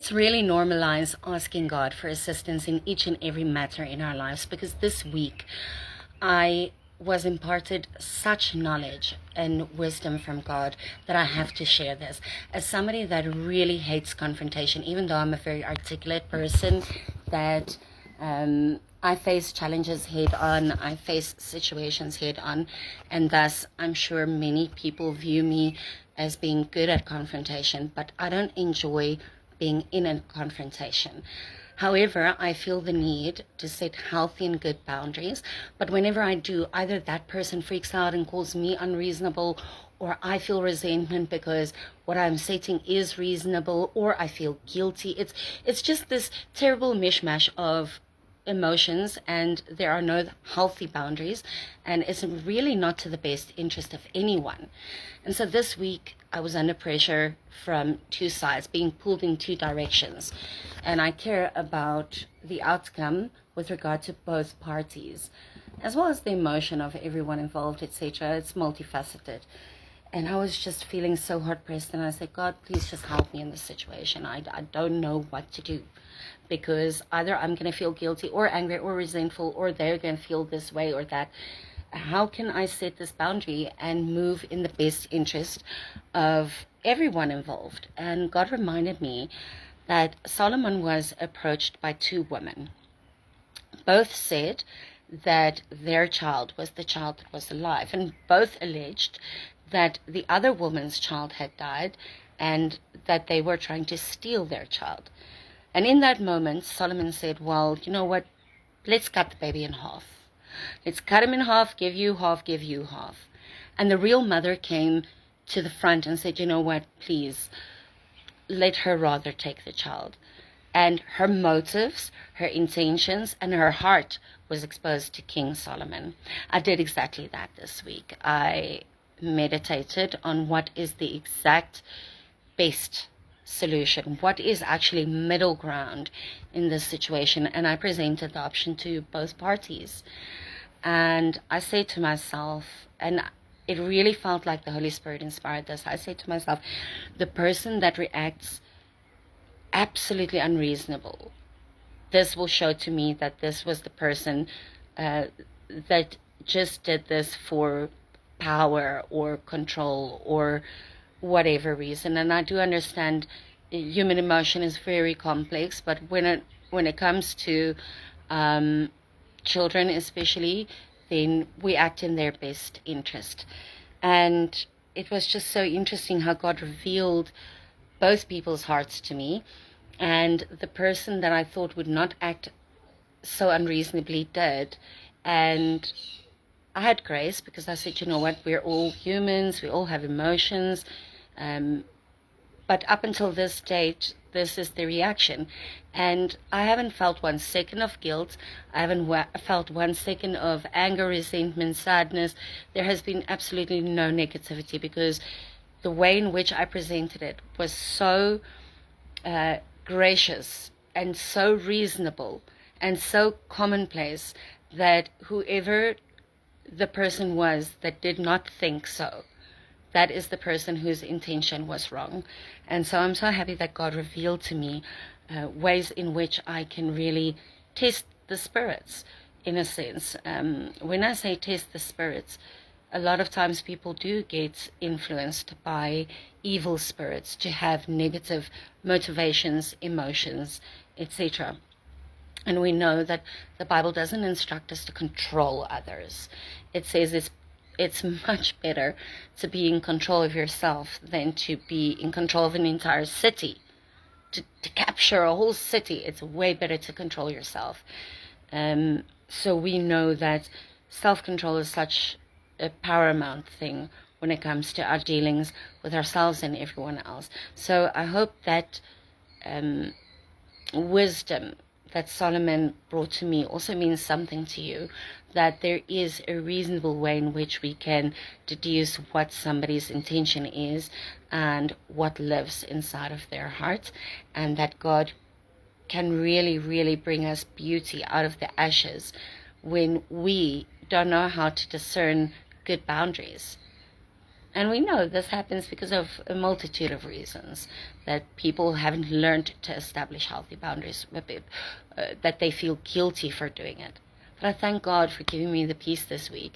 Let's really normalize asking God for assistance in each and every matter in our lives, because this week I was imparted such knowledge and wisdom from God that I have to share this. As somebody that really hates confrontation, even though I'm a very articulate person, that I face challenges head on, I face situations head on, and thus I'm sure many people view me as being good at confrontation, but I don't enjoy being in a confrontation. However, I feel the need to set healthy and good boundaries. But whenever I do, either that person freaks out and calls me unreasonable, or I feel resentment because what I'm setting is reasonable, or I feel guilty. It's just this terrible mishmash of emotions, and there are no healthy boundaries, and it's really not to the best interest of anyone. And so this week I was under pressure from two sides, being pulled in two directions, and I care about the outcome with regard to both parties, as well as the emotion of everyone involved, etc. It's multifaceted. And I was just feeling so hard-pressed, and I said, God, please just help me in this situation. I don't know what to do, because either I'm going to feel guilty or angry or resentful, or they're going to feel this way or that. How can I set this boundary and move in the best interest of everyone involved? And God reminded me that Solomon was approached by two women. Both said that their child was the child that was alive, and both alleged that the other woman's child had died and that they were trying to steal their child. And in that moment, Solomon said, well, you know what, let's cut the baby in half. Let's cut him in half, give you half, give you half. And the real mother came to the front and said, you know what, please, let her rather take the child. And her motives, her intentions, and her heart was exposed to King Solomon. I did exactly that this week. I meditated on what is the exact best solution, what is actually middle ground in this situation, and I presented the option to both parties. And I said to myself, and it really felt like the Holy Spirit inspired this, I said to myself, the person that reacts absolutely unreasonable, this will show to me that this was the person that just did this for power or control or whatever reason. And I do understand human emotion is very complex, but when it comes to children especially, then we act in their best interest. And it was just so interesting how God revealed both people's hearts to me, and the person that I thought would not act so unreasonably did. And I had grace, because I said, you know what, we're all humans, we all have emotions, but up until this date, this is the reaction. And I haven't felt 1 second of guilt. I haven't felt 1 second of anger, resentment, sadness. There has been absolutely no negativity, because the way in which I presented it was so gracious and so reasonable and so commonplace that whoever the person was that did not think so, that is the person whose intention was wrong. And so I'm so happy that God revealed to me ways in which I can really test the spirits, in a sense. When I say test the spirits, a lot of times people do get influenced by evil spirits to have negative motivations, emotions, etc. And we know that the Bible doesn't instruct us to control others. It says it's much better to be in control of yourself than to be in control of an entire city. To capture a whole city, it's way better to control yourself. So we know that self-control is such a paramount thing when it comes to our dealings with ourselves and everyone else. So I hope that wisdom that Solomon brought to me also means something to you, that there is a reasonable way in which we can deduce what somebody's intention is and what lives inside of their heart, and that God can really, really bring us beauty out of the ashes when we don't know how to discern good boundaries. And we know this happens because of a multitude of reasons, that people haven't learned to establish healthy boundaries, that they feel guilty for doing it. But I thank God for giving me the peace this week